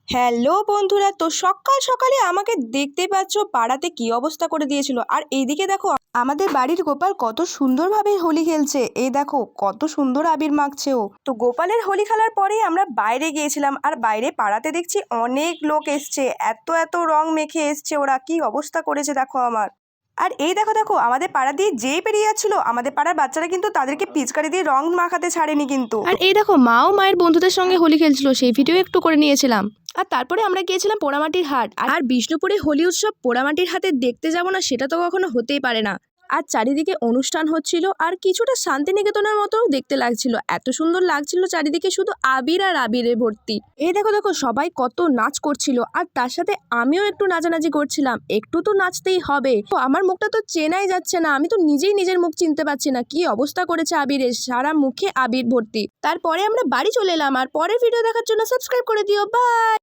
Hello বন্ধুরা, তো সকাল সকালে আমাকে দেখতেই পাচ্ছ পাড়াতে কি অবস্থা করে দিয়েছিল। আর এইদিকে দেখো আমাদের বাড়ির গোপাল কত সুন্দরভাবে হোলি খেলছে। এই দেখো কত সুন্দর আবির মাখছে ও। তো গোপালের হোলি খেলার পরেই আমরা বাইরে গিয়েছিলাম, আর বাইরে পাড়াতে দেখছি অনেক লোক এসছে, এত এত রং মেখে এসছে ওরা, কি অবস্থা করেছে দেখো আমার। আর এই দেখো দেখো আমাদের পাড়া দিয়ে যেই পেরিয়ে যাচ্ছিল, আমাদের পাড়ার বাচ্চারা কিন্তু তাদেরকে পিচকারি দিয়ে রং মাখাতে ছাড়েনি কিন্তু। আর এই দেখো মাও মায়ের বন্ধুদের সঙ্গে হোলি খেলছিল, সেই ভিডিও একটু করে নিয়েছিলাম। আর তারপরে আমরা গিয়েছিলাম পোড়ামাটির হাট। আর বিষ্ণুপুরে হোলি উৎসব পোড়ামাটির হাটে দেখতে যাব না, সেটা তো কখনো হতেই পারে না। আর চারিদিকে অনুষ্ঠান হচ্ছিল, আর কিছুটা শান্তিনিকেতনের মতোও দেখতে লাগছিল, এত সুন্দর লাগছিল চারিদিকে, শুধু আবির আর আবিরে ভর্তি। এই দেখো দেখো সবাই কত নাচ করছিল, আর তার সাথে আমিও একটু নাচানাচি করছিলাম। একটু তো নাচতেই হবে, তো আমার মুখটা তো চেনাই যাচ্ছে না, আমি তো নিজেই নিজের মুখ চিনতে পারছি না, কি অবস্থা করেছে আবিরের, সারা মুখে আবির ভর্তি। তারপরে আমরা বাড়ি চলে এলাম, আর পরের ভিডিও দেখার জন্য সাবস্ক্রাইব করে দিও। বাই।